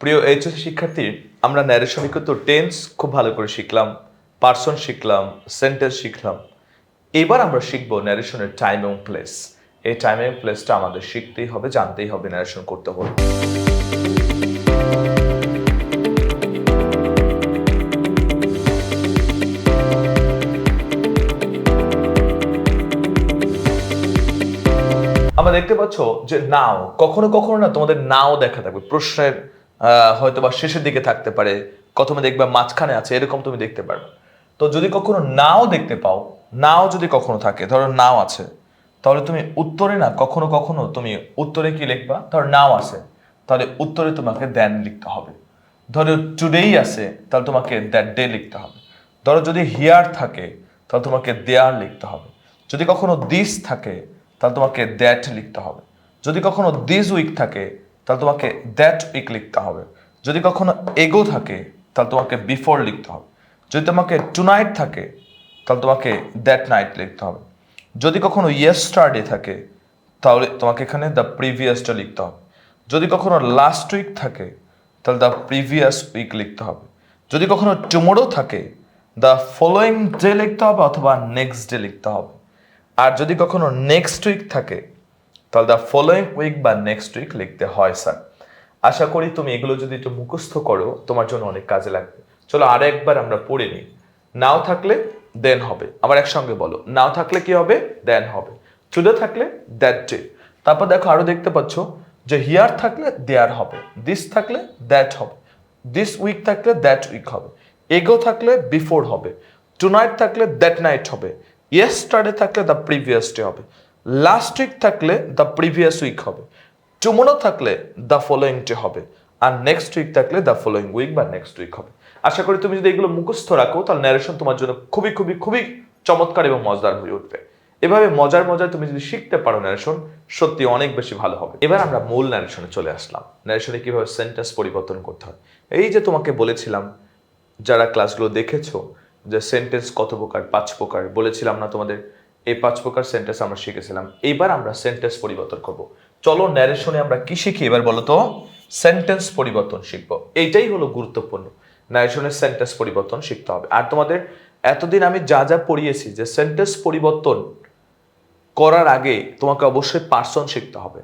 প্রিয় এইচএসসি শিক্ষার্থী, আমরা ন্যারেশনে কিন্তু টেন্স খুব ভালো করে শিখলাম, পার্সন শিখলাম, সেন্টেন্স শিখলাম। এবার আমরা শিখব ন্যারেশনের টাইম এবং প্লেস। এই টাইম এবং প্লেসটা আমাদের শিখতেই হবে, জানতেই হবে ন্যারেশন করতে হলে। আমরা দেখতে পাচ্ছ যে নাও কখনো কখনো না তোমাদের নাও দেখা থাকবে প্রশ্নের হয়তো বা শেষের দিকে থাকতে পারে, প্রথমে দেখবে মাঝখানে আছে, এরকম তুমি দেখতে পারবে। তো যদি কখনো নাও দেখতে পাও, নাও যদি কখনো থাকে, ধরো নাও আছে, তাহলে তুমি উত্তরে না কখনো কখনো তুমি উত্তরে কি লিখবা, ধরো নাও আছে তাহলে উত্তরে তোমাকে দেন লিখতে হবে। ধরো টুডেই আছে তাহলে তোমাকে দ্যাট ডে লিখতে হবে। ধরো যদি হিয়ার থাকে তাহলে তোমাকে দেয়ার লিখতে হবে। যদি কখনো দিস থাকে তাহলে তোমাকে দ্যাট লিখতে হবে। যদি কখনো দিস উইক থাকে তাহলে তোমাকে দ্যাট উইক লিখতে হবে। যদি কখনো এগো থাকে তাহলে তোমাকে বিফোর লিখতে হবে। যদি তোমাকে টুনাইট থাকে তাহলে তোমাকে দ্যাট নাইট লিখতে হবে। যদি কখনো ইয়েস্টারডে থাকে তাহলে তোমাকে এখানে দ্য প্রিভিয়াসটা লিখতে হবে। যদি কখনো লাস্ট উইক থাকে তাহলে দ্য প্রিভিয়াস উইক লিখতে হবে। যদি কখনো টুমোরো থাকে দ্য ফলোয়িং ডে লিখতে হবে অথবা নেক্সট ডে লিখতে হবে। আর যদি কখনো নেক্সট উইক থাকে তাহলে দ্য ফলোয়িং উইক বা নেক্সট উইক লিখতে হয় স্যার। আশা করি তুমি এগুলো যদি একটু মুখস্থ করো তোমার জন্য অনেক কাজে লাগবে। চলো আর একবার আমরা পড়ে নিই। নাও থাকলে দেন হবে, আবার একসঙ্গে বলো। নাও থাকলে কি হবে? দেন হবে। টুডে থাকলে দ্যাট ডে। তারপর দেখো আরো দেখতে পাচ্ছ যে হিয়ার থাকলে দেয়ার হবে, দিস থাকলে দ্যাট হবে, দিস উইক থাকলে দ্যাট উইক হবে, এগো থাকলে বিফোর হবে, টুনাইট থাকলে দ্যাট নাইট হবে, ইয়েস্টারডে থাকলে দ্য প্রিভিয়াস ডে হবে, লাস্ট উইক থাকলে দ্য প্রিভিয়াস উইক হবে, টুমোরো থাকলে দ্য ফলোয়িং ডে হবে, আর নেক্সট উইক থাকলে দ্য ফলোয়িং উইক বা নেক্সট উইক হবে। আশা করি তুমি যদি এগুলো মুখস্থ রাখো তাহলে ন্যারেশন তোমার জন্য খুবই খুবই খুবই চমৎকার এবং মজাদার হয়ে উঠবে। এভাবে মজার মজার তুমি যদি শিখতে পারো ন্যারেশন, সত্যি অনেক বেশি ভালো হবে। এবার আমরা মূল ন্যারেশনে চলে আসলাম। ন্যারেশনে কিভাবে সেন্টেন্স পরিবর্তন করতে হয়। এই যে তোমাকে বলেছিলাম, যারা ক্লাসগুলো দেখেছো, যে সেন্টেন্স কত প্রকার, 5 প্রকার বলেছিলাম না তোমাদের? এই 5 প্রকার সেন্টেন্স আমরা শিখেছিলাম। এইবার আমরা সেন্টেন্স পরিবর্তন করব। চলো ন্যারেশনে আমরা কি শিখি এবার বলো তো? সেন্টেন্স পরিবর্তন শিখবো। এইটাই হলো গুরুত্বপূর্ণ। ন্যারেশনের সেন্টেন্স পরিবর্তন শিখতে হবে। আর তোমাদের এতদিন আমি যা যা পড়িয়েছি, যে সেন্টেন্স পরিবর্তন করার আগে তোমাকে অবশ্যই পার্সন শিখতে হবে।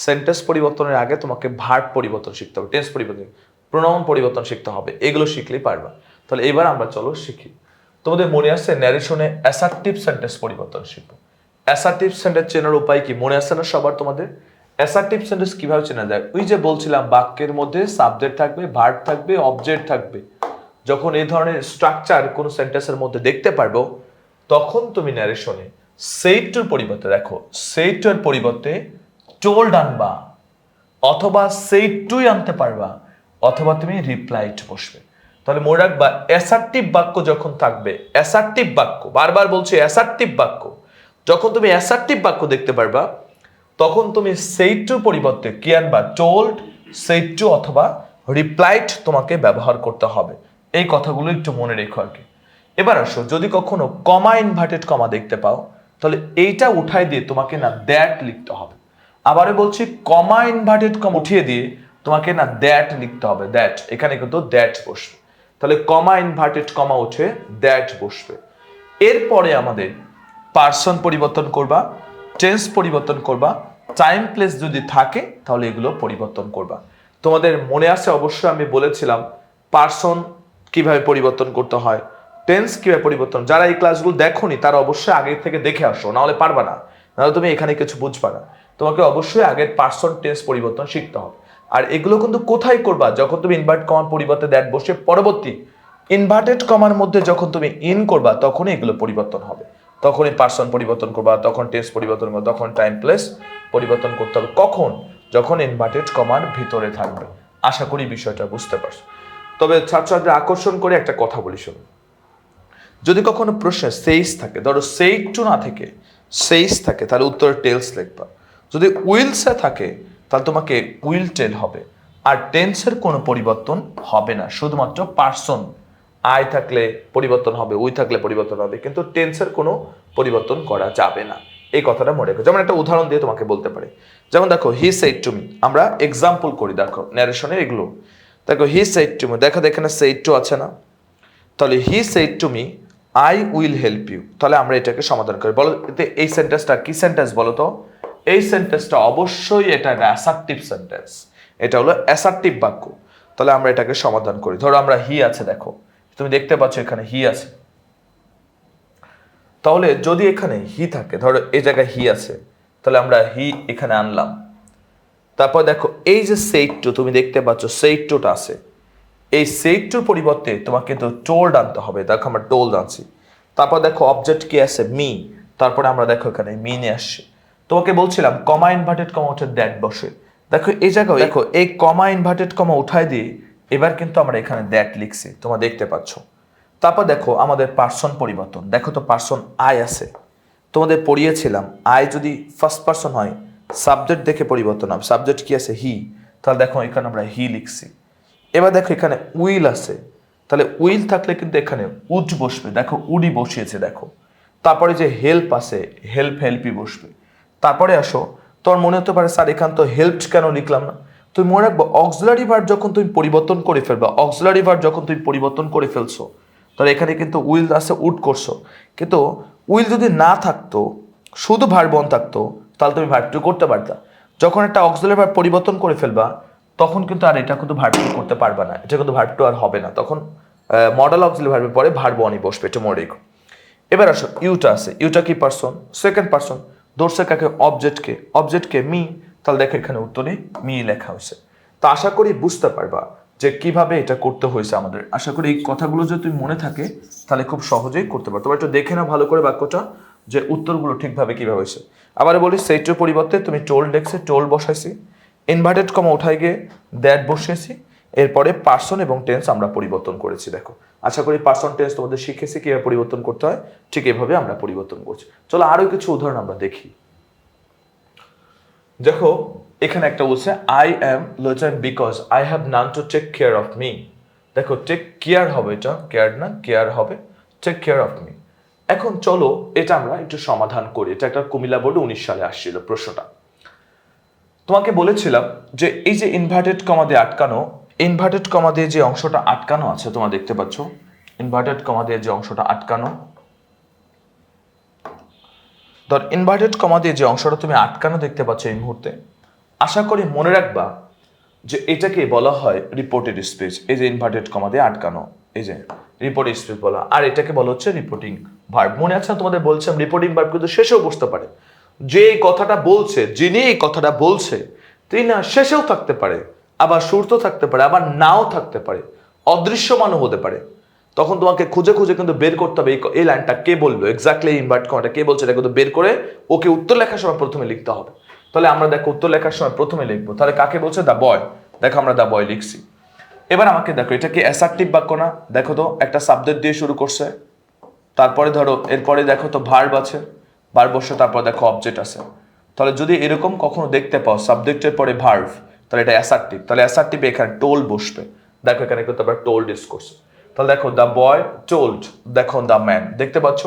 সেন্টেন্স পরিবর্তনের আগে তোমাকে ভার্ব পরিবর্তন শিখতে হবে, টেন্স পরিবর্তন, প্রোনাউন পরিবর্তন শিখতে হবে। এগুলো শিখলেই পারবা। তাহলে এবার আমরা চলো শিখি। তোমাদের মনে আছে ন্যারেশনে অ্যাসার্টিভ সেন্টেন্স পরিবর্তন শিখবো। অ্যাসার্টিভ সেন্টেন্স চেনার উপায় কি মনে আছে না সবার তোমাদের? অ্যাসার্টিভ সেন্টেন্স কিভাবে চেনা যায়? ওই যে বলছিলাম, বাক্যের মধ্যে সাবজেক্ট থাকবে, ভার্ব থাকবে, অবজেক্ট থাকবে। যখন এই ধরনের স্ট্রাকচার কোন সেন্টেন্সের মধ্যে দেখতে পারবো, তখন তুমি ন্যারেশনে সেইড টুর পরিবর্তে, দেখো সেইড টু এর পরিবর্তে টোল্ড আনবা, অথবা সেইড টুই আনতে পারবা, অথবা তুমি রিপ্লাইড বসবে। তাহলে মনে রাখবা, অ্যাসার্টিভ বাক্য যখন থাকবে, অ্যাসার্টিভ বাক্য, বারবার বলছি অ্যাসার্টিভ বাক্য, যখন তুমি অ্যাসার্টিভ বাক্য দেখতে পারবা, তখন তুমি সেইড টুর পরিবর্তে কি আনবা? টোল্ড, সেইড টু অথবা রিপ্লাইড তোমাকে ব্যবহার করতে হবে। এই কথাগুলো একটু মনে রেখো আর কি। এবার আসো, যদি কখনো কমা ইনভার্টেড কমা দেখতে পাও, তাহলে এইটা উঠাই দিয়ে তোমাকে না দ্যাট লিখতে হবে। আবারও বলছি, কমা ইনভার্টেড কমা উঠিয়ে দিয়ে তোমাকে না দ্যাট লিখতে হবে। দ্যাট, এখানে কিন্তু দ্যাট বসবে। তাহলে কমা ইনভার্টেড কমা উঠে দ্যাট বসবে। এরপরে আমাদের পার্সন পরিবর্তন করবা, টেন্স পরিবর্তন করবা, টাইম প্লেস যদি থাকে তাহলে এগুলো পরিবর্তন করবা। তোমাদের মনে আছে অবশ্যই আমি বলেছিলাম পার্সন কিভাবে পরিবর্তন করতে হয়, টেন্স কিভাবে পরিবর্তন। যারা এই ক্লাসগুলো দেখোনি তারা অবশ্যই আগে থেকে দেখে আসো, নাহলে পারবা না, নাহলে তুমি এখানে কিছু বুঝবা না। তোমাকে অবশ্যই আগের পার্সন টেন্স পরিবর্তন শিখতে হবে। আর এগুলো কিন্তু কোথায় করবা? যখন তুমি ইনভার্ট কমার পরিবর্তে দ্যাট বসে পরবর্তী ইনভার্টেড কমার মধ্যে যখন তুমি ইন করবা, তখনই এগুলো পরিবর্তন হবে। তখনই পার্সন পরিবর্তন করবা, তখন টেন্স পরিবর্তন করবা, তখন টাইম প্লেস পরিবর্তন করতে হবে। কখন? যখন ইনভার্টেড কমার ভিতরে থাকবে। আশা করি বিষয়টা বুঝতে পারছো। তবে ছাত্রছাত্রীদের আকর্ষণ করে একটা কথা বলি শোনো। যদি কখনো প্রশ্নে সেইস থাকে, ধরো সেইড টু না থেকে সেইস থাকে, তাহলে উত্তরে টেলস লিখবা। যদি উইলসে থাকে তাহলে তোমাকে উইল টেল হবে। আর টেন্সের কোনো পরিবর্তন হবে না, শুধুমাত্র পার্সন আই থাকলে পরিবর্তন হবে, উই থাকলে পরিবর্তন হবে, কিন্তু টেন্সের কোনো পরিবর্তন করা যাবে না। এই কথাটা মনে রেখো। যেমন একটা উদাহরণ দিয়ে তোমাকে বলতে পারি, যেমন দেখো হি সেড টু মি। আমরা এক্সাম্পল করি, দেখো ন্যারেশনের এগুলো। দেখো হি সেড টু মি, দেখো এখানে সেড টু আছে না, তাহলে he said to me I will help you. তাহলে আমরা এটাকে সমাধান করি। বলো এই সেন্টেন্সটা কি সেন্টেন্স বলো তো? এই সেন্টেন্সটা অবশ্যই এটা অ্যাসার্টিভ সেন্টেন্স, এটা হলো অ্যাসার্টিভ বাক্য। তাহলে আমরা এটাকে সমাধান করি। ধরো আমরা হি আছে, দেখো তুমি দেখতে পাচ্ছ এখানে হি আছে, তাহলে যদি এখানে হি থাকে, ধরো এই জায়গায় হি আছে, তাহলে আমরা হি এখানে আনলাম। তারপর দেখো এই যে সেইট টু তুমি দেখতে পাচ্ছ, সেইট টুটা আছে, এই সেইট টুর পরিবর্তে তোমাকে কিন্তু টোল্ড আনতে হবে। দেখো আমরা টোল্ড আনছি। তারপর দেখো অবজেক্ট কি আছে? মি। তারপরে আমরা দেখো এখানে মি নিয়ে আসছি। তোমাকে বলছিলাম কমা ইনভার্টেড কমা উঠে দ্যাট বসে। দেখো এই জায়গায় দেখো এই কমা ইনভার্টেড কমা উঠায় দিয়ে এবার কিন্তু আমরা এখানে দ্যাট লিখছি, তোমরা দেখতে পাচ্ছ। তারপর দেখো আমাদের পার্সন পরিবর্তন, দেখো তো পার্সন আই আছে, তোমাদের পড়িয়েছিলাম আই যদি ফার্স্ট পার্সন হয় সাবজেক্ট দেখে পরিবর্তন হবে। সাবজেক্ট কি আছে? হি। তাহলে দেখো এখানে আমরা হি লিখছি। এবার দেখো এখানে উইল আছে, তাহলে উইল থাকলে কিন্তু এখানে উড বসবে, দেখো উডি বসিয়েছে দেখো। তারপরে যে হেল্প আছে, হেল্পই বসবে। তারপরে আসো, তোমার মনে হতে পারে স্যার এখান তো হেল্প কেন লিখলাম না? তুমি মনে রাখবো অক্সিলারি ভার্ব যখন তুমি পরিবর্তন করে ফেলবা, অক্সিলারি ভার্ব যখন তুমি পরিবর্তন করে ফেলছো, তাহলে এখানে কিন্তু উইল আছে, উড করছো। কিন্তু উইল যদি না থাকতো, শুধু ভার্ব অন থাকতো, তাহলে তুমি ভার্ব টু করতে পারতা। যখন একটা অক্সিলারি ভার্ব পরিবর্তন করে ফেলবা, তখন কিন্তু আর এটা কিন্তু ভার্ব টু করতে পারবা না, এটা কিন্তু ভার্ব টু আর হবে না। তখন মডেল অক্সিলারি ভার্বের পরে ভার্ব অনই বসবে, এটা মনে রেখো। এবার আসো ইউটা আছে, ইউটা কি পার্সন? Second person. ধরছে কাকে? অবজেক্টকে। অবজেক্টকে মি। তাহলে দেখো এখানে উত্তরে মি লেখা হয়েছে। তো আশা করি বুঝতে পারবা যে কিভাবে এটা করতে হয়েছে আমাদের। আশা করি এই কথাগুলো যদি তুমি মনে থাকে তাহলে খুব সহজেই করতে পারো। তোমরা একটু দেখে নাও ভালো করে বাক্যটা, যে উত্তরগুলো ঠিকভাবে কিভাবে হয়েছে। আবার বলি সেইটার পরিবর্তে তুমি টোল্ড লেখছে, টোল্ড বসাইছি, ইনভার্টেড কমা উঠাই গিয়ে দ্যাট বসিয়েছি, এরপরে পার্সন এবং টেন্স আমরা পরিবর্তন করেছি। দেখো আশা করি পার্সন টেন্স তোমাদের শিখেছি কিভাবে পরিবর্তন করতে হয়, ঠিক এভাবে আমরা পরিবর্তন করছি। চলো আরো কিছু উদাহরণ আমরা দেখি। দেখো এখানে একটা বলছে I'm rotten because I have none to take care of me. দেখো টেক কেয়ার হবে, এটা কেয়ার না, কেয়ার হবে, টেক কেয়ার অফ মি। এখন চলো এটা আমরা একটু সমাধান করি। এটা একটা কুমিল্লা বোর্ডে 19 সালে আসছিল প্রশ্নটা। তোমাকে বলেছিলাম যে এই যে ইনভার্টেড কমা দিয়ে আটকানো, ইনভার্টেড কমা দিয়ে যে অংশটা আটকানো আছে তোমরা দেখতে পাচ্ছ, ইনভার্টেড কমা দিয়ে যে অংশটা আটকানো, ধর ইনভার্টেড কমা দিয়ে যে অংশটা তুমি আটকানো দেখতে পাচ্ছ এই মুহূর্তে, আশা করি মনে রাখবা যে এটাকে বলা হয় রিপোর্টেড স্পিচ। এই যে ইনভার্টেড কমা দিয়ে আটকানো, এই যে রিপোর্টেড স্পিচ বলা, আর এটাকে বলা হচ্ছে রিপোর্টিং ভার্ব। মনে আছে তোমাদের বলছিলাম রিপোর্টিং ভার্ব কিন্তু শেষেও বসতে পারে। যে এই কথাটা বলছে, যিনি এই কথাটা বলছে তিনি না শেষেও থাকতে পারে, আবার শুরুতেও থাকতে পারে, আবার নাও থাকতে পারে, অদৃশ্যমানও হতে পারে। তখন তোমাকে খুঁজে খুঁজে কিন্তু বের করতে হবে এই লাইনটা কে বললো, এক্স্যাক্টলি ইনভার্ট কমাটা কে বলছে, এটা কিন্তু বের করে ওকে উত্তর লেখার সময় প্রথমে লিখতে হবে। তাহলে আমরা দেখো উত্তর লেখার সময় প্রথমে লিখবো, তাহলে কাকে বলছে? দা বয়। দেখো আমরা দা বয় লিখছি। এবার আমাকে দেখো এটা কি অ্যাসার্টিভ বাক্য না? দেখো তো একটা সাবজেক্ট দিয়ে শুরু করছে, তারপরে ধরো এরপরে দেখো তো ভার্ব আছে, ভার্ব বসে তারপর দেখো অবজেক্ট আছে। তাহলে যদি এরকম কখনো দেখতে পাও সাবজেক্টের পরে ভার্ব, তাহলে এটা অ্যাসার্টিভ। তাহলে অ্যাসার্টিভ এখানে টোল্ড বসবে। দেখো এখানে কিন্তু আবার টোল্ড ইউজ করছে। তাহলে দেখো দ্য বয় টোল্ড, দেখো দ্য ম্যান, দেখতে পাচ্ছ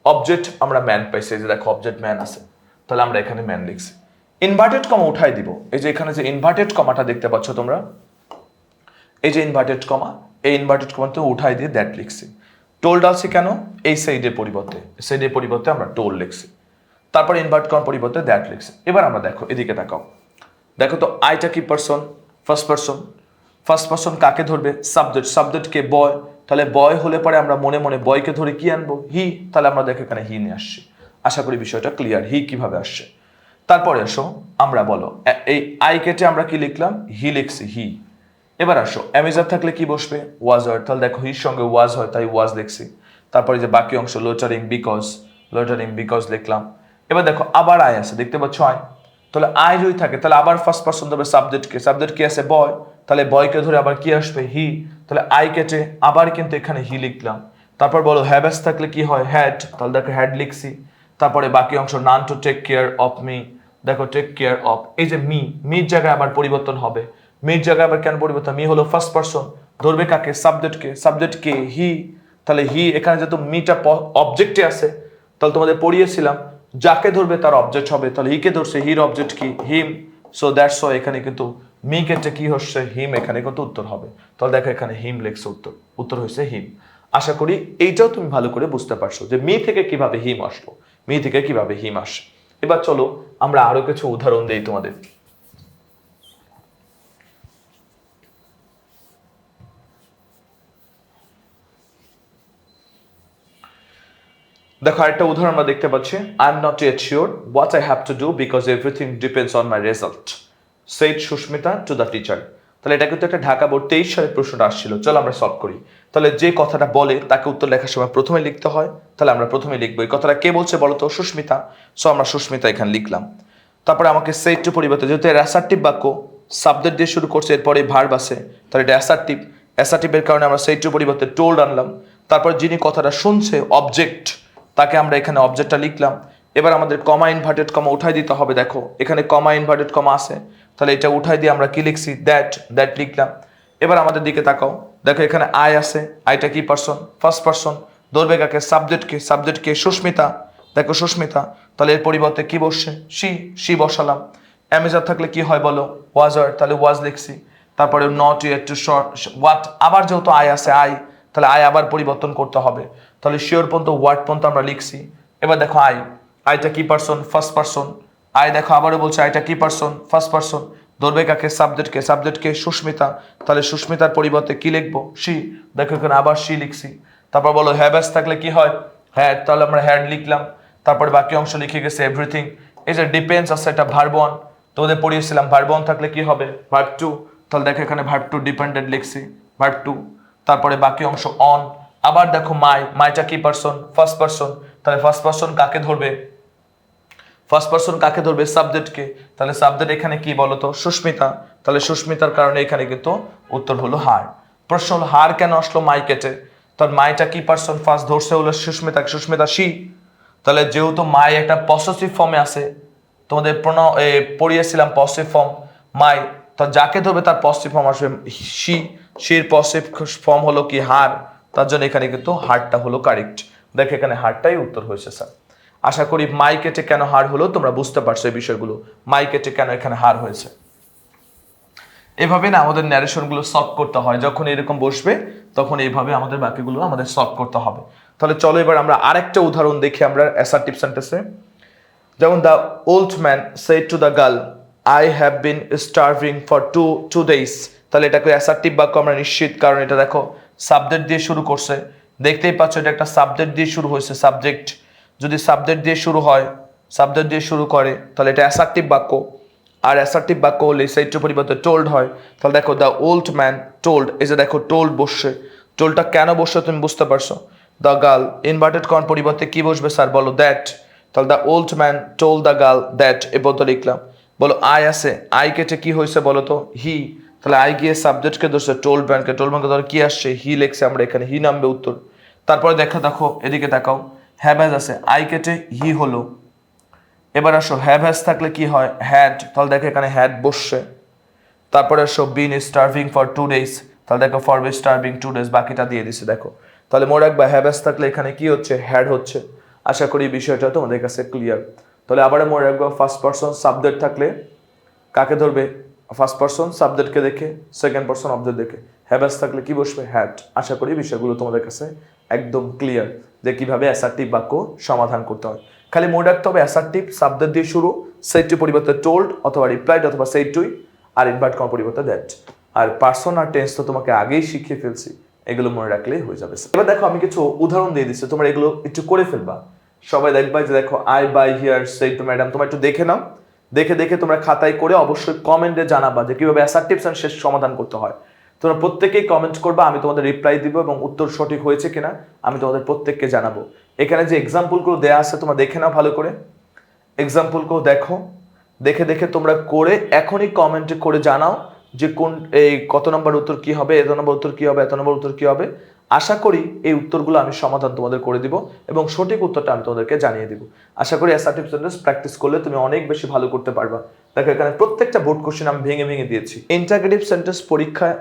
অবজেক্ট আমরা ম্যান পাইছি, যে দেখো অবজেক্ট ম্যান আছে, তাহলে আমরা এখানে ম্যান লিখছি। ইনভার্টেড কমা উঠাই দিব, এই যে এখানে যে ইনভার্টেড কমাটা দেখতে পাচ্ছ তোমরা, এই যে ইনভার্টেড কমা, এই ইনভার্টেড কমা তো উঠাই দিয়ে দ্যাট লিখছি। টোল্ড আছে কেন? এই সাইডের পরিবর্তে, সাইডের পরিবর্তে আমরা টোল্ড লিখছি, তারপর ইনভার্ট কমার পরিবর্তে দ্যাট লিখছি। এবার আমরা দেখো এদিকে তাকাও, দেখো তো আইটা কি person? First person. First person কাকে ধরবে? সাবজেক্ট। সাবজেক্টকে বয়, তাহলে বয় হলে পরে আমরা মনে মনে বয়কে ধরে কি আনবো? হি। তাহলে আমরা দেখো এখানে হি নিয়ে আসছি। আশা করি বিষয়টা ক্লিয়ার, হি কিভাবে আসছে। তারপরে আসো আমরা বলো এই আই কেটে আমরা কি লিখলাম? হি লিখছি, হি। এবার আসো অ্যামেজার থাকলে কি বসবে? ওয়াজ হয়, তাহলে দেখো হির সঙ্গে ওয়াজ হয় তাই ওয়াজ লিখছি। তারপরে যে বাকি অংশ লোটারিং বিকজ লিখলাম। এবার দেখো আবার আয় আছে, দেখতে পাচ্ছ আয়, তাহলে আয় যদি থাকে তাহলে আবার ফার্স্ট পারসন ধরবে সাবজেক্টকে, সাবজেক্ট কি আছে? বয়, তাহলে বয়কে ধরে আবার কি আসবে? হি। তাহলে আই কেটে আবার কিন্তু এখানে হি লিখলাম। তারপর বলো হ্যাভেস থাকলে কি হয়? হ্যাড, তাহলে দেখো হ্যাড লিখছি। তারপরে বাকি অংশ none to take care of me, দেখো টেক কেয়ার অফ, এই যে মির জায়গায় আবার পরিবর্তন হবে। মির জায়গায় আবার কেন পরিবর্তন? মি হলো ফার্স্ট পারসন, ধরবে কাকে? সাবজেক্টকে। সাবজেক্টকে হি, তাহলে হি এখানে যেহেতু মিটা অবজেক্টে আছে, তাহলে তোমাদের পড়িয়েছিলাম যাকে ধরবে তার অবজেক্ট হবে, তাহলে হিকে ধরছে, হির অবজেক্ট কি? হিম। সো দ্যাটস ওয়াই এখানে কিন্তু মি কেটে কি হচ্ছে হিম, এখানে কিন্তু উত্তর হবে। তাহলে দেখো এখানে হিম লেখছে, উত্তর হয়েছে হিম। আশা করি এইটাও তুমি ভালো করে বুঝতে পারছো যে মি থেকে কিভাবে হিম আসলো, মি থেকে কিভাবে হিম আসে। এবার চলো আমরা আরো কিছু উদাহরণ দেই তোমাদের। দেখো আরেকটা উদাহরণ আমরা দেখতে পাচ্ছি, I am not yet sure what I have to do because everything depends on my result, said Susmita to the teacher. তাহলে এটা কিন্তু একটা ঢাকা বোর্ড 23 সালের প্রশ্নটা আসছিল। চলো আমরা সলভ করি। তাহলে যে কথাটা বলে তাকে উত্তর লেখার সময় প্রথমে লিখতে হয়, তাহলে আমরা প্রথমে লিখবো। এই কথাটা কে বলছে বলো তো? সুস্মিতা। সো আমরা সুস্মিতা এখানে লিখলাম। তারপরে আমাকে সেড টু পরিবর্তে, যেহেতু এর অ্যাসার্টিভ বাক্য, সাবজেক্ট দিয়ে শুরু করছে, এরপরে ভার্ব আছে, তাহলে এটা অ্যাসার্টিভ। অ্যাসার্টিভের কারণে আমরা সেড টু পরিবর্তে টোল্ড আনলাম। তারপর যিনি কথাটা শুনছে অবজেক্ট, তাকে আমরা এখানে অবজেক্টটা লিখলাম। এবার আমাদের কমা ইনভার্টেড কমা উঠাই দিতে হবে। দেখো এখানে কমা ইনভার্টেড কমা আছে, তাহলে এটা উঠাই দিয়ে আমরা কি লিখছি? দ্যাট লিখলাম। এবার আমাদের দিকে তাকাও, দেখো এখানে আই আছে, আইটা কি পারসন? First person. ধরবে কাকে? সাবজেক্টকে সুস্মিতা। দেখো সুস্মিতা, তাহলে এর পরিবর্তে কি বসছে? সি বসালাম। অ্যামেজার থাকলে কি হয় বলো? ওয়াজ আর, তাহলে ওয়াজ লিখছি। তারপরে নট ইয়েট টু হোয়াট, আবার যেহেতু আই আছে আই, তাহলে আই আবার পরিবর্তন করতে হবে। তাহলে শিওর পর্যন্ত ওয়ার্ড পর্যন্ত আমরা লিখছি। এবার দেখো আইটা কি পারসন? First person. আই দেখো আবারও বলছে আইটা কি পারসন? First person. ধরবে কাকে? সাবজেক্টকে সুস্মিতা। তাহলে সুস্মিতার পরিবর্তে কি লিখবো? সি। দেখো এখানে আবার সি লিখছি। তারপর বলো হ্যাভ থাকলে কি হয়? হ্যাড, তাহলে আমরা হ্যাড লিখলাম। তারপরে বাকি অংশ লিখে গেছে এভরিথিং। এই যে ডিপেন্ডস আছে, এটা ভার্ব ওয়ান, তোমাদের পড়িয়েছিলাম। ভার্ব ওয়ান থাকলে কি হবে? Verb two. তাহলে দেখো এখানে ভার্ব টু ডিপেন্ডেন্ট লিখছি, ভার্ব টু। তারপরে বাকি অংশ অন। আবার দেখো মাইটা কি পারসন? First person. তাহলে ফার্স্ট পারসন কাকে ধরবে? ফার্স্ট পারসন কাকে ধরবে? সাবজেক্টকে। তাহলে সাবজেক্ট এখানে কি বলতো? সুস্মিতা। তাহলে সুস্মিতার কারণে এখানে কিন্তু উত্তর হলো হার। প্রশ্ন হলো হার কেন আসলো মাই কেটে? তার মাইটা কি পারসন? ফার্স্ট ধরছে হলো সুস্মিতা সি। তাহলে যেহেতু মাই একটা পসেসিভ ফর্মে আছে, তোমাদের পড়িয়েছিলাম পসেসিভ ফর্ম মাই, তো যাকে ধরবে তার পসেসিভ ফর্ম আসবে সির পসেসিভ ফর্ম হলো কি? হার। তার জন্য এখানে কিন্তু হারটা হলো কারেক্ট। দেখো এখানে হারটাই উত্তর হয়েছে স্যার। আশা করি মাই কেটে কেন হার হলো তোমরা বুঝতে পারছো এই বিষয়গুলো, মাই কেটে কেন এখানে হার হয়েছে। এভাবে না আমাদের ন্যারেশনগুলো সলভ করতে হয়। যখন এরকম বসবে তখন এইভাবে আমাদের বাকিগুলো আমাদের সলভ করতে হবে। তাহলে চলো এবার আমরা আরেকটা উদাহরণ দেখি আমরা অ্যাসার্টিভ সেন্টেন্সে। যেমন the old man said to the girl I have been starving for two days. তাহলে এটাকে অ্যাসার্টিভ বাক্য আমরা নিশ্চিত, কারণ এটা দেখো সাবজেক্ট দিয়ে শুরু করছে। দেখতেই পাচ্ছ এটা একটা সাবজেক্ট দিয়ে শুরু হয়েছে। সাবজেক্ট যদি সাবজেক্ট দিয়ে শুরু হয়, সাবজেক্ট দিয়ে শুরু করে, তাহলে এটা অ্যাসার্টিভ বাক্য। আর অ্যাসার্টিভ বাক্য হলে সেট পরিবর্তে টোল্ড হয়। তাহলে দেখো দ্য ওল্ড ম্যান টোল্ড, এই যে দেখো টোল্ড বসছে। টোল্ডটা কেন বসছে তুমি বুঝতে পারছো? দ্য গার্ল ইনভার্টেড কর্ন পরিবর্তে কি বসবে স্যার বলো? দ্যাট। তাহলে the old man told the girl that, এ পর্যন্ত লিখলাম। বলো আই আছে, আই কেটে কি হয়েছে বলো তো? হি। তাহলে আই গিয়ে সাবজেক্টকে ধরছে টোল্ড ম্যানকে, টোল্ড ম্যানকে ধরে কি আসছে? হি লেখছে, আমরা এখানে হি নামবে উত্তর। তারপরে দেখো এদিকে তাকাও, হ্যাভ আছে, আই কেটে হি হলো। এবার আসো হ্যাভ থাকলে কি হয়? হ্যাড। তাহলে দেখো এখানে হ্যাড বসছে। তারপরে আসো বিন স্টার্ভিং ফর 2 days। তাহলে দেখো ফর স্টার্ভিং 2 days, বাকিটা দিয়ে দিছে দেখো। তাহলে মনে রাখবা হ্যাভ থাকলে এখানে কি হচ্ছে? হ্যাড হচ্ছে। আশা করি বিষয়টা তোমাদের কাছে ক্লিয়ার। তাহলে আবার মনে রাখবা ফার্স্ট পারসন সাবজেক্ট থাকলে কাকে ধরবে? ফার্স্ট পারসন সাবজেক্টকে দেখে, সেকেন্ড পারসন অবজেক্ট দেখে। হ্যাভ থাকলে কি বসবে? হ্যাড। আশা করি বিষয়গুলো তোমাদের কাছে একদম ক্লিয়ার যে কিভাবে অ্যাসার্টিভ বাক্য সমাধান করতে হয়। খালি মনে রাখতে হবে অ্যাসার্টিভ সাবজেক্ট দিয়ে শুরু, সেটটি পরিবর্তে টোল্ড অথবা রিপ্লাইড অথবা সেড টুই, আর ইনভার্ট করার পরিবর্তে দ্যাট। আর পার্সন আর টেন্স তো তোমাকে আগেই শিখিয়ে ফেলছি, এগুলো মনে রাখলেই হয়ে যাবে। এবার দেখো আমি কিছু উদাহরণ দিয়ে দিচ্ছি, তোমরা এগুলো একটু করে ফেলবা। সবাই দেখবা যে দেখো I by here said to madam, তোমরা একটু দেখে নাও। দেখে তোমরা খাতায় করে অবশ্যই কমেন্টে জানাবা যে কিভাবে অ্যাসার্টিভ সেন্টেন্স সমাধান করতে হয়। তোমরা প্রত্যেকেই কমেন্ট করবা, আমি তোমাদের রিপ্লাই দিব এবং উত্তর সঠিক হয়েছে কিনা আমি তোমাদের প্রত্যেককে জানাবো। এখানে যে এক্সাম্পলগুলো দেওয়া আছে তোমরা দেখে নাও ভালো করে, এক্সাম্পলগুলো দেখো। দেখে তোমরা করে এখনই কমেন্টে করে জানাও যে কোন এই কত নম্বর উত্তর কি হবে, এত নম্বর উত্তর কি হবে, এত নম্বর উত্তর কি হবে। আশা করি এই উত্তরগুলো আমি সমাধান তোমাদের করে দিব এবং সঠিক উত্তরটা আমি তোমাদেরকে জানিয়ে দিব। আশা করি অ্যাসার্টিভ সেন্টেন্স প্র্যাকটিস করলে তুমি অনেক বেশি ভালো করতে পারবা। দেখো এখানে প্রত্যেকটা বোর্ড কোশ্চেন আমি ভেঙে দিয়েছি। ইন্টারগেটিভ সেন্টেন্স পরীক্ষায়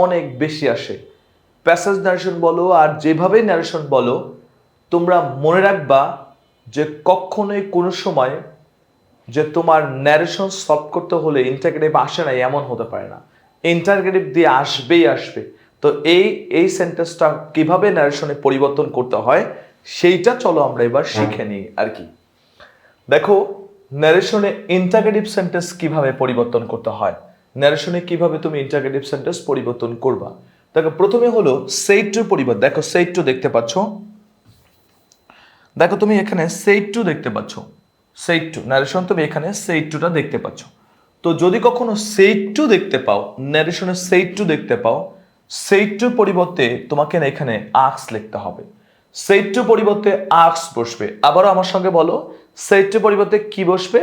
অনেক বেশি আসে। প্যাসেজ ন্যারেশন বলো আর যেভাবেই ন্যারেশন বলো, তোমরা মনে রাখবা যে কখনোই কোনো সময় যে তোমার ন্যারেশন সলভ করতে হলে ইন্টারগ্রেটিভ আসে না এমন হতে পারে না, ইন্টারগ্রেটিভ দিয়ে আসবেই আসবে। তো এই সেন্টেন্সটা কিভাবে ন্যারেশনে পরিবর্তন করতে হয় সেইটা চলো আমরা এবার শিখে নিই আর কি। দেখো ন্যারেশনে ইন্টারগ্রেটিভ সেন্টেন্স কিভাবে পরিবর্তন করতে হয়, ন্যারেশনে কিভাবে তুমি ইন্টারগ্রেটিভ সেন্টেন্স পরিবর্তন করবা। দেখো প্রথমে হলো সেইড টু পরিবর্তন। দেখো সেইড টু দেখতে পাচ্ছ, দেখো তুমি এখানে সেইড টু দেখতে পাচ্ছ, সেইড টু ন্যারেশন তুমি এখানে সেইড টুটা দেখতে পাচ্ছ। তো যদি কখনো সেইড টু দেখতে পাও, ন্যারেশনে সেইড টু দেখতে পাও, সেইড টু পরিবর্তে তোমাকে না এখানে আক্স লিখতে হবে। সেইড টু পরিবর্তে আক্স বসবে। আবারও আমার সঙ্গে বলো, সেইড টু পরিবর্তে কি বসবে?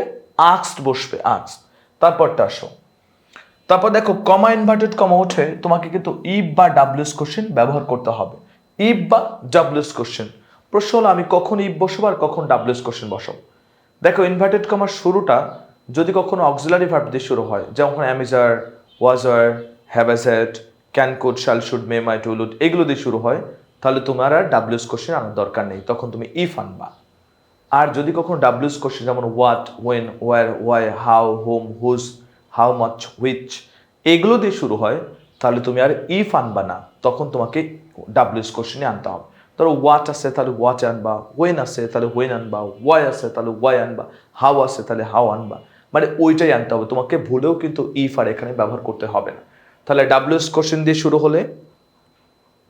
আক্স বসবে, আক্স। তারপরটা আসো, তারপর দেখো কমা ইনভার্টেড কমা উঠে তোমাকে কিন্তু ইফ বা ডাব্লিউএস কোশ্চেন ব্যবহার করতে হবে। ইফ বা ডাব্লিউএস কোশ্চেন, প্রশ্ন হলো আমি কখন ইফ বসাবো আর কখন ডাব্লিউএস কোশ্চেন বসাবো। দেখো ইনভার্টেড কমার শুরুটা যদি কখনো অক্সিলারি ভার্ব দিয়ে শুরু হয়, যেমন am is are, was were, have has had, can, could, shall, should, may, might, will, এগুলো দিয়ে শুরু হয়, তাহলে তোমার আর ডাব্লিউএস কোশ্চেন আনার দরকার নেই, তখন তুমি ইফ আনবা। আর যদি কখনো ডাব্লিউএস কোশ্চেন যেমন what, when, where, why, how, whom, whose, how much, which, এগুলো দিয়ে শুরু হয়, তাহলে তুমি আর ইফ আনবা না, তখন তোমাকে ডাব্লিউএস কোশ্চেনে আনতে হবে। ধরো হোয়াট আছে তাহলে হোয়াট আনবা, ওয়েন আছে তাহলে ওয়েন আনবা, ওয়াই আছে তাহলে ওয়াই আনবা, হাউ আছে তাহলে হাউ আনবা, মানে ওইটাই আনতে হবে, তোমাকে ভুলেও কিন্তু ইফ আর এখানে ব্যবহার করতে হবে না। তাহলে ডাব্লিউএস কোশ্চেন দিয়ে শুরু হলে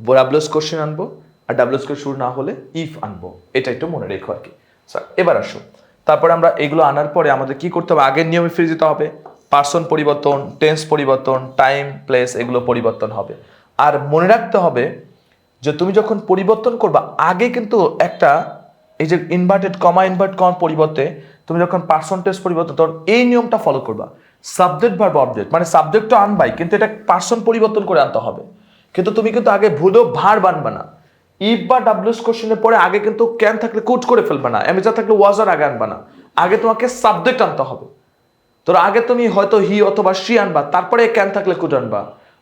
ডাব্লিউএস কোশ্চেন আনবো, আর ডাব্লিউএস কোশ্চেন শুরু না হলে ইফ আনবো, এটা একটু মনে রেখো আর কি। এবার আসো, তারপরে আমরা এগুলো আনার পরে আমাদের কি করতে হবে? আগের নিয়মে ফিরে যেতে হবে। পার্সন পরিবর্তন, টেন্স পরিবর্তন, টাইম, প্লেস, এগুলো পরিবর্তন হবে। আর মনে রাখতে হবে যে তুমি যখন পরিবর্তন করবা আগে কিন্তু একটা এই যে ইনভার্টেড কমা ইনভার্ট কমার পরিবর্তে তুমি যখন পার্সেন্টেজ পরিবর্তন তখন এই নিয়মটা ফলো করবা। সাবজেক্ট ভার্ব অবজেক্ট, মানে সাবজেক্ট তো আনবাই কিন্তু এটা পার্সন পরিবর্তন করে আনতে হবে। কিন্তু তুমি কিন্তু আগে ভুলেও ভার্ব আনবা না। ইফ বা ডাব্লিউএস কোশ্চেনের পরে আগে কিন্তু ক্যান থাকলে কুড করে ফেলবে না, অ্যামিজার থাকলে ওয়াজার আগে আনবা না, আগে তোমাকে সাবজেক্ট আনতে হবে। তোর আগে তুমি হয়তো হি অথবা শি আনবা, তারপরে ক্যান থাকলে কুড আনবা।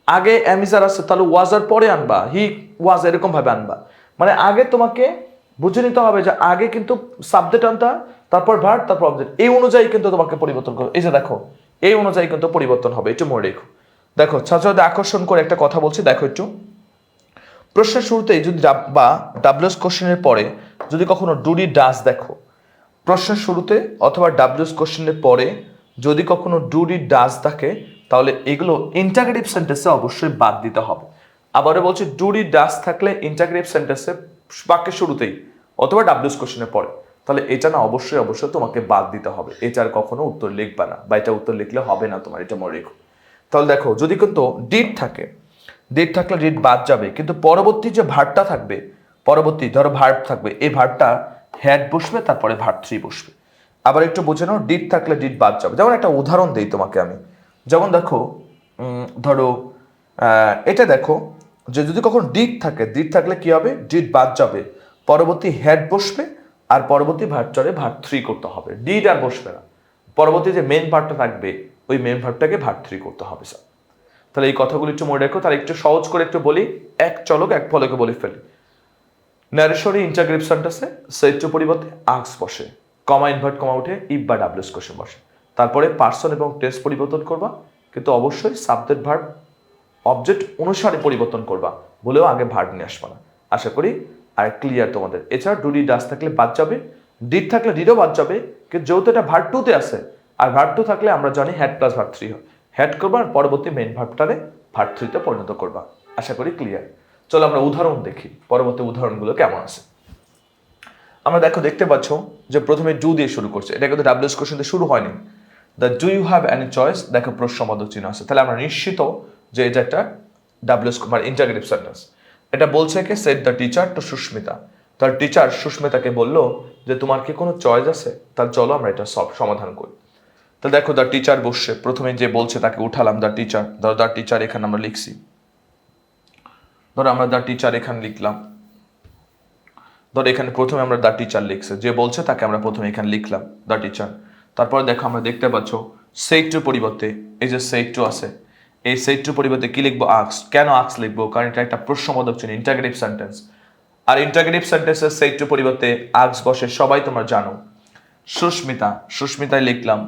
আগে অ্যামিজার আছে তাহলে ওয়াজার পরে আনবা, হি ওয়াজ এরকম ভাবে আনবা। মানে আগে তোমাকে বুঝে নিতে হবে যে আগে কিন্তু সাবজেক্ট আনতে হয়, তারপর ভার্ব, তারপর অবজেক্ট, এই অনুযায়ী কিন্তু তোমাকে পরিবর্তন করবে। এই যে দেখো এই অনুযায়ী কিন্তু পরিবর্তন হবে, একটু মনে রেখো। দেখো ছাত্রদের আকর্ষণ করে একটা কথা বলছি, দেখো একটু। প্রশ্নের শুরুতেই যদি বা ডাব্লিউএস কোশ্চেনের পরে যদি কখনো ডুডি ডাস দেখো, প্রশ্নের শুরুতে অথবা ডাব্লিউএস কোশ্চেনের পরে যদি কখনো ডুডি ডাস থাকে, তাহলে এগুলো ইন্টারগ্রেটিভ সেন্টেন্সে অবশ্যই বাদ দিতে হবে। আবারও বলছি, ডুডি ডাস থাকলে ইন্টারগ্রেটিভ সেন্টেন্সে বাক্যের শুরুতেই অথবা ডাব্লিউএস কোশ্চেনের পরে, তাহলে এটা না অবশ্যই অবশ্যই তোমাকে বাদ দিতে হবে। এটার কখনো উত্তর লিখবা না, বা এটা উত্তর লিখলে হবে না তোমার, এটা মনে রেখো। তাহলে দেখো যদি কিন্তু ডিড থাকে, ডিড থাকলে ডিড বাদ যাবে, কিন্তু পরবর্তী যে ভার্বটা থাকবে, পরবর্তী ধরো ভার্ব থাকবে, এই ভার্বটা হ্যাড বসবে, তারপরে ভার্ব থ্রি বসবে। আবার একটু বুঝে নাও, ডিড থাকলে ডিড বাদ যাবে। যেমন একটা উদাহরণ দেই তোমাকে আমি, যেমন দেখো ধরো এটা দেখো যে যদি কখন ডিড থাকে, ডিড থাকলে কি হবে? ডিড বাদ যাবে, পরবর্তী হ্যাড বসবে, আর পরবর্তী ভার্বটারে ভার্ব থ্রি করতে হবে, ডিড আর বসবে না। পরবর্তী যে মেন ভার্বটা থাকবে ওই মেন ভার্বটাকে ভার্ব থ্রি করতে হবে স্যার। তাহলে এই কথাগুলো একটু মনে রাখো। তাহলে একটু সহজ করে একটু বলি, এক চলক এক ফলকে বলে ফেলি। ন্যারেশনে ইন্টারগ্রেটিভ সেন্টেন্সে সেইড টু পরিবর্তে আক্স বসে, কমা ইনভার্ট কমা উঠে ইফ বা ডাব্লিউএস কোশ্চেন বসে। তারপরে পার্সন এবং টেন্স পরিবর্তন করবা, কিন্তু অবশ্যই সাবজেক্ট ভার্ব অবজেক্ট অনুসারে পরিবর্তন করবা, বলেও আগে ভার্ব নিয়ে আসবা না। আশা করি আর ক্লিয়ার তোমাদের। এছাড়া ডুডি ডাস থাকলে বাদ যাবে, ডিড থাকলে ডিডও বাদ যাবে, কিন্তু যেহেতু এটা ভার্ব টুতে আছে, আর ভার্ব টু থাকলে আমরা জানি হ্যাড প্লাস ভার্ব থ্রি হয়, হ্যাড করবা আর পরবর্তী মেইন ভার্বটারে ভার্ব থ্রিতে পরিণত করবা। আশা করি ক্লিয়ার। চলো আমরা উদাহরণ দেখি, পরবর্তী উদাহরণগুলো কেমন আছে। আমরা দেখো দেখতে পাচ্ছ যে প্রথমে ডু দিয়ে শুরু করছে, এটা কিন্তু ডাব্লিউএস কোশ্চেন দিয়ে শুরু হয়নি। The do you have any choice, দেখো প্রশ্নবোধক চিহ্ন আছে, তাহলে আমরা নিশ্চিত যে এটা একটা ডাব্লিউএস মানে ইন্টারগ্রেটিভ সেন্টেন্স। এটা বলছে কি, said the teacher to Susmita, তার টিচার সুস্মিতাকে বললো যে তোমার কি কোনো চয়েস আছে, তাহলে চলো আমরা এটা সমাধান করি। তো দেখো দ্য টিচার বসছে, প্রথমে যে বলছে তাকে উঠালাম দ্য টিচার, ধরো দ্য টিচার এখানে আমরা লিখছি, ধরো আমরা দ্য টিচার এখানে লিখলাম, ধরো এখানে প্রথমে আমরা দ্য টিচার লিখছে, যে বলছে তাকে আমরা প্রথমে এখানে লিখলাম দ্য টিচার। তারপরে দেখো আমরা দেখতে পাচ্ছ সেইড টু পরিবর্তে এই যে সেইড টু আছে, এই সেইড টু পরিবর্তে কি লিখবো? আক্স। কেন আক্স লিখবো? কারণ এটা একটা প্রশ্নবোধক চিহ্ন, ইন্টারগ্রেটিভ সেন্টেন্স। আর ইন্টারগ্রেটিভ সেন্টেন্সের সেইড টু পরিবর্তে আক্স বসে, সবাই তোমরা জানো। সুস্মিতায় লিখলাম।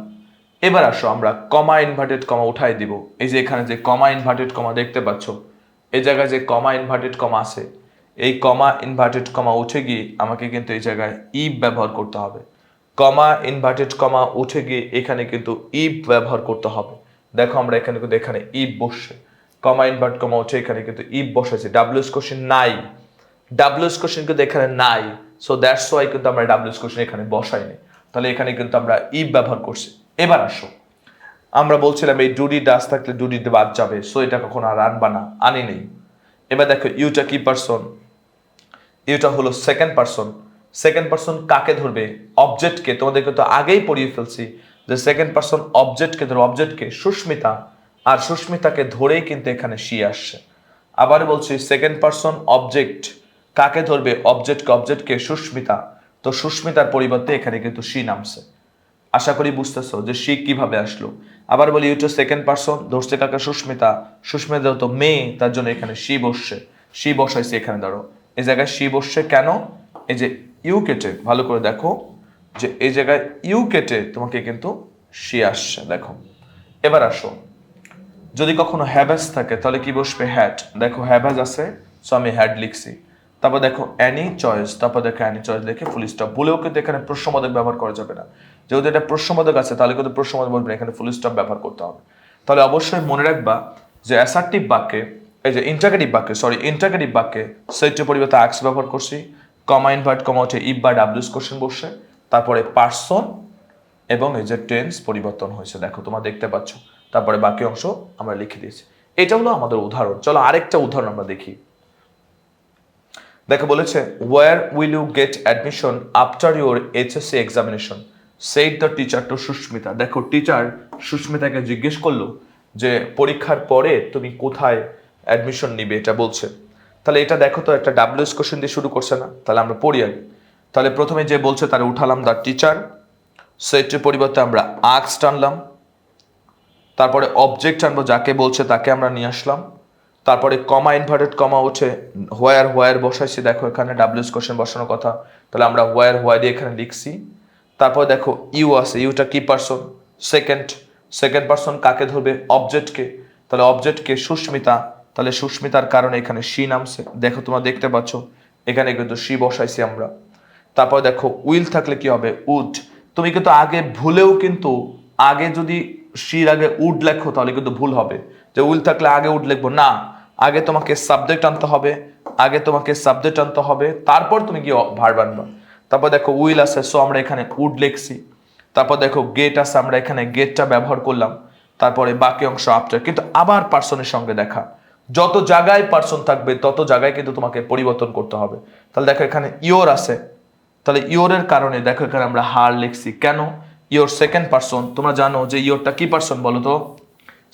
এবার আসো আমরা কমা ইনভার্টেড কমা উঠাই দিব। এই যে এখানে যে কমা ইনভার্টেড কমা দেখতে পাচ্ছ, এই জায়গায় যে কমা ইনভার্টেড কমা আছে, এই কমা ইনভার্টেড কমা উঠে গিয়ে আমাকে কিন্তু এই জায়গায় ইফ ব্যবহার করতে হবে। কমা ইনভার্টেড কমা উঠে গিয়ে এখানে কিন্তু ইফ ব্যবহার করতে হবে। দেখো আমরা এখানে কিন্তু এখানে ইফ বসছে, কমা ইনভার্ট কমা উঠে এখানে কিন্তু ইফ বসেছে। ডাব্লিউএস কোশ্চেন নাই, ডাব্লিউএস কোশ্চেন কিন্তু এখানে নাই, সো দ্যাটস ওয়াই কিন্তু আমরা ডাব্লিউএস কোশ্চেন এখানে বসাইনি। তাহলে এখানে কিন্তু আমরা ইফ ব্যবহার করছি। এবার আসো, আমরা বলছিলাম এই ডুডি ডাস থাকলে ডুডি বাদ যাবে, সো এটা কখনো আর আনবা না, আনি নেই। এবার দেখো ইউটা কি পারসন, ইউটা হলো সেকেন্ড পারসন। সেকেন্ড পারসন কাকে ধরবে? অবজেক্টকে। তোমাদেরকে তো আগেই পড়িয়ে ফেলছি যে সেকেন্ড পারসন অবজেক্টকে ধরবে। অবজেক্টকে সুস্মিতা, আর সুস্মিতাকে ধরেই কিন্তু এখানে সি আসছে। আবার বলছি সেকেন্ড পারসন অবজেক্ট কাকে ধরবে? অবজেক্টকে সুস্মিতা, তো সুস্মিতার পরিবর্তে এখানে কিন্তু সি নামছে। আশা করি বুঝতেছো যে সি কিভাবে আসলো। আবার বলি ইউটা সেকেন্ড পারসন ধরছে কাকে? সুস্মিতা। সুস্মিতা তো মেয়ে, তার জন্য এখানে সি বসছে, সি বসাইছে এখানে। ধরো এই জায়গায় সি বসছে কেন? এই যে ইউ কেটে ভালো করে দেখো যে এই জায়গায় ইউ কেটে তোমাকে কিন্তু সি আসছে। দেখো এবার আসো, যদি কখনো হ্যাভাস থাকে তাহলে কি বসবে? হ্যাড। দেখো হ্যাভাস আছে, সো আমি হ্যাড লিখছি। তারপর দেখো অ্যানি চয়েস, তারপর দেখো অ্যানি চয়েস লিখে ফুল স্টপ। ভুলেও কিন্তু এখানে প্রশ্নবোধক ব্যবহার করা যাবে না। যেহেতু এটা প্রশ্নবোধক আছে তাহলে কিন্তু প্রশ্নবোধক বলবে না, এখানে ফুল স্টপ ব্যবহার করতে হবে। তাহলে অবশ্যই মনে রাখবা যে অ্যাসার্টিভ বাক্যে, এই যে ইন্টারগেটিভ বাক্যে সেইটির পরিবর্তে আক্স ব্যবহার করছি। কমা ইনভার্ট কমা উঠে ইফ বা ডাব্লিউএস কোশ্চেন বসে, তারপরে পার্সন এবং এই যে টেন্স পরিবর্তন হয়েছে, দেখো তোমরা দেখতে পাচ্ছ। তারপরে বাকি অংশ আমরা লিখে দিয়েছি। এটা হলো আমাদের উদাহরণ। চলো আরেকটা উদাহরণ আমরা দেখি। দেখো বলেছে where will you get admission after your HSC examination said the teacher to Susmita. দেখো টিচার সুস্মিতাকে জিজ্ঞেস করলো যে পরীক্ষার পরে তুমি কোথায় অ্যাডমিশন নিবে, এটা বলছে। তাহলে এটা দেখো তো একটা ডাব্লিউএস কোশ্চেন দিয়ে শুরু করছে না? তাহলে আমরা পড়ি আগে। তাহলে প্রথমে যে বলছে তারা উঠালাম দ্য টিচার, সেইটির পরিবর্তে আমরা আক্স টানলাম, তারপরে অবজেক্ট আনবো, যাকে বলছে তাকে আমরা নিয়ে আসলাম। তারপরে কমা ইনভার্টেড কমা উঠে হোয়ার বসাইছি। দেখো এখানে ডাব্লিউএস কোশ্চেন বসানোর কথা, তাহলে আমরা হোয়ার এখানে লিখছি। তারপর দেখো ইউ আছে, ইউটা কি পারসন? সেকেন্ড পারসন কাকে ধরবে? অবজেক্টকে। তাহলে অবজেক্টকে সুস্মিতা, তাহলে সুস্মিতার কারণে এখানে সি নামছে। দেখো তোমরা দেখতে পাচ্ছ এখানে কিন্তু সি বসাইছি আমরা। তারপর দেখো উইল থাকলে কি হবে? উড। তুমি কিন্তু আগে ভুলেও কিন্তু আগে যদি সির আগে উড লেখো তাহলে কিন্তু ভুল হবে, যে উইল থাকলে আগে উড লিখবো না। আগে তোমাকে সাবজেক্ট আনতে হবে, তারপর তুমি কি ভার্ব আনবা। তারপর দেখো উইল আছে, সো আমরা এখানে উড লিখছি। তারপর দেখো গেট আছে, আমরা এখানে গেটটা ব্যবহার করলাম। তারপরে বাকি অংশ আফটার। কিন্তু আবার পার্সনের সঙ্গে দেখা, যত জায়গায় পার্সন থাকবে তত জায়গায় কিন্তু তোমাকে পরিবর্তন করতে হবে। তাহলে দেখো এখানে ইওর আছে, তাহলে ইওরের কারণে দেখো এখানে আমরা হার লিখছি। কেন? Your second person. তোমরা জানো যে ইওরটা কি পারসন বলো তো?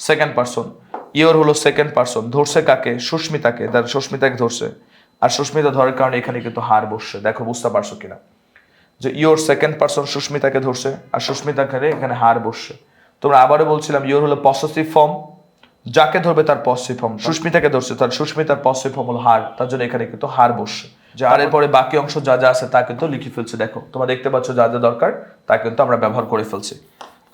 Second person. ইওর হলো সেকেন্ড পারসন, ধরছে কাকে? সুস্মিতাকে, তার সুস্মিতাকে ধরছে। আর সুস্মিতা ধরার কারণে এখানে কিন্তু হার বসছে। দেখো বুঝতে পারছো কিনা যে ইওর সেকেন্ড পারসন সুস্মিতাকে ধরছে আর সুস্মিতাকে এখানে হার বসছে। তোমরা আবারও বলছিলাম ইওর হলো পসেসিভ ফর্ম, যাকে ধরবে তার পসেসিভ ফর্ম। সুস্মিতাকে ধরছে, তার সুস্মিতার পসেসিভ ফর্ম হলো হার, তার জন্য এখানে কিন্তু হার বসছে। আর এরপরে বাকি অংশ যা যা আছে তা কিন্তু লিখে ফেলছে। দেখো তোমরা দেখতে পাচ্ছ যা যা দরকার তা কিন্তু আমরা ব্যবহার করে ফেলছি।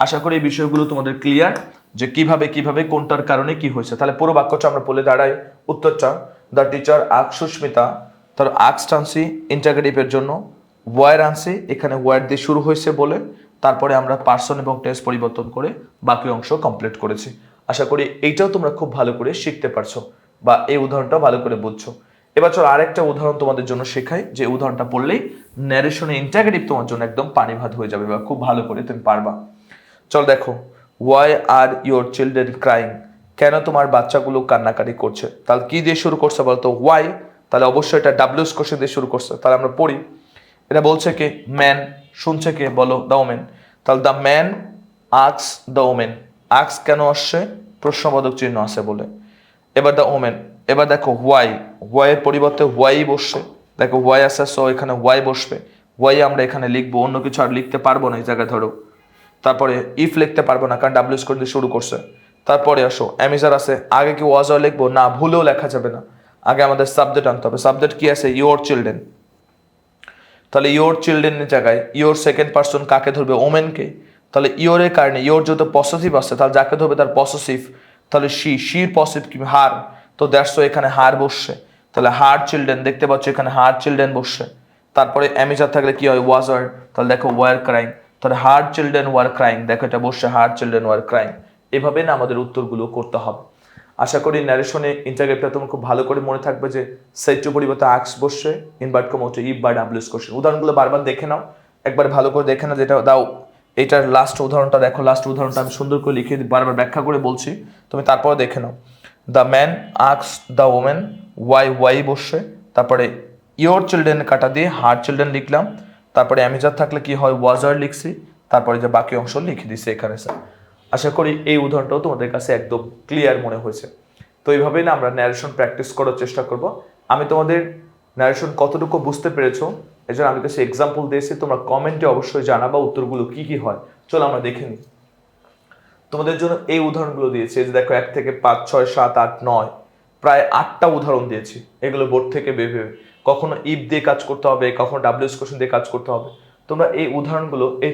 আশা করি এই বিষয়গুলো তোমাদের ক্লিয়ার যে কিভাবে কোনটার কারণে কি হয়েছে। তাহলে পুরো বাক্যটা আমরা বলে দাঁড়াই উত্তরটা, দ্য টিচার আক্স সুস্মিতা, তার আক্স টানছি ইন্টারগেটিভের জন্য, ওয়ার আনছি এখানে ওয়ার দিয়ে শুরু হয়েছে বলে, তারপরে আমরা পার্সন এবং টেন্স পরিবর্তন করে বাকি অংশ কমপ্লিট করেছি। আশা করি এইটাও তোমরা খুব ভালো করে শিখতে পারছো বা এই উদাহরণটা ভালো করে বুঝছো। এবার চলো আরেকটা উদাহরণ তোমাদের জন্য শেখাই, যে উদাহরণটা পড়লেই ন্যারেশনে ইন্টারগেটিভ তোমার জন্য একদম পানি ভাত হয়ে যাবে বা খুব ভালো করে তুমি পারবা। চল দেখো, why are your children crying, কেন তোমার বাচ্চাগুলো কান্নাকাটি করছে। তাহলে কি দিয়ে শুরু করছে বলতো? ওয়াই। তাহলে অবশ্যই এটা ডাব্লিউএস কোশ্চেন দিয়ে শুরু করছে। তাহলে আমরা পড়ি, এটা বলছে কে? ম্যান। শুনছে কে? বলো দ্য ওমেন। তাহলে দ্য ম্যান আক্স দ্য ওমেন। আক্স কেন আসছে? প্রশ্নবোধক চিহ্ন আছে বলে। এবার দ্য ওমেন। এবার দেখো ওয়াইয়ের পরিবর্তে ওয়াই বসছে। দেখো ওয়াই আছে, সো এখানে ওয়াই বসবে। ওয়াই আমরা এখানে লিখবো, অন্য কিছু আর লিখতে পারবো না এই জায়গায়। ধরো তারপরে ইফ লিখতে পারবো না কারণ ডাব্লিউএস করে দিয়ে শুরু করছে। তারপরে আসো অ্যামিজার আছে, আগে কি ওয়াজ লিখবো না, ভুলেও লেখা যাবে না, আগে আমাদের সাবজেক্ট আনতে হবে। সাবজেক্ট কি আছে? Your children. তাহলে ইয়োর চিলড্রেনের জায়গায় ইয়োর সেকেন্ড পার্সন কাকে ধরবে, ওমেনকে। তাহলে ইয়োরের কারণে ইয়োর যেহেতু পসেসিভ আছে, তাহলে যাকে ধরবে তার পসেসিভ, তাহলে শির পসেসিভ কি হার, তো দ্যাটস এখানে হার বসছে। তাহলে হার চিলড্রেন, দেখতে পাচ্ছ এখানে হার চিলড্রেন বসছে। তারপরে অ্যামিজার থাকলে কি হয়, ওয়াজার, তাহলে দেখো ওয়ার ক্রাইং, তাহলে হার চিলড্রেন ওয়ার ক্রাইং, দেখো এটা বসছে হার চিলড্রেন ওয়ার ক্রাইং। এভাবে না আমাদের উত্তরগুলো করতে হবে। আশা করি ন্যারেশনে ইন্টারগ্রেটটা তোমার খুব ভালো করে মনে থাকবে যে সেট টু পরিবর্তে আক্স বসছে, ইনভার্ট কম হচ্ছে ইফ বা ডাব্লিউএস কোশ্চেন। উদাহরণগুলো বারবার দেখে নাও, একবার ভালো করে দেখে নাও। যেটা দাও এটার লাস্ট উদাহরণটা দেখো, লাস্ট উদাহরণটা আমি সুন্দর করে লিখে বারবার ব্যাখ্যা করে বলছি, তুমি তারপরে দেখে নাও। দ্য ম্যান আক্স দ্য ওমেন ওয়াই বসছে, তারপরে ইয়োর চিলড্রেন কাটা দিয়ে হার চিলড্রেন লিখলাম, তারপরে অ্যামিজার থাকলে কি হয় ওয়াজার লিখছি, তারপরে যে বাকি অংশ লিখে দিচ্ছে এখানে স্যার। আশা করি এই উদাহরণটাও তোমাদের কাছে একদম ক্লিয়ার মনে হয়েছে। তো এইভাবেই না আমরা ন্যারেশন প্র্যাকটিস করার চেষ্টা করব। আমি তোমাদের ন্যারেশন কতটুকু বুঝতে পেরেছো এই জন্য আমি কাছে এক্সাম্পল দিয়েছি, তোমরা কমেন্টে অবশ্যই জানাবা উত্তরগুলো কি কি হয়। চলো আমরা দেখে নিই। তোমাদের জন্য এই উদাহরণগুলো দিয়েছি, যে দেখো 1 থেকে 5 6 7 8 9 প্রায় 8টা উদাহরণ দিয়েছি। এগুলো বোর্ড থেকে ভেবে কখনো ইফ দিয়ে কাজ করতে হবে, কখনো ডাব্লিউএস কোশ্চেন দিয়ে কাজ করতে হবে। তোমরা এই উদাহরণগুলো, এই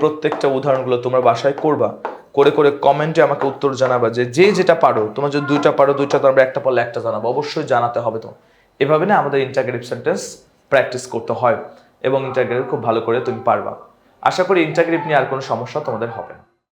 প্রত্যেকটা উদাহরণগুলো তোমরা বাসায় করবা, করে করে কমেন্টে আমাকে উত্তর জানাবা। যে যেটা পারো, তোমরা যদি 2টা পারো 2টা, তোমরা 1টা পারলে 1টা জানাবো, অবশ্যই জানাতে হবে। তো এভাবে না আমাদের ইন্টারগ্রেটিভ সেন্টেন্স প্র্যাকটিস করতে হয় এবং ইন্টারগ্রেটিভ খুব ভালো করে তুমি পারবা। আশা করি ইন্টারগ্রেটিভ নিয়ে আর কোনো সমস্যা তোমাদের হবে না।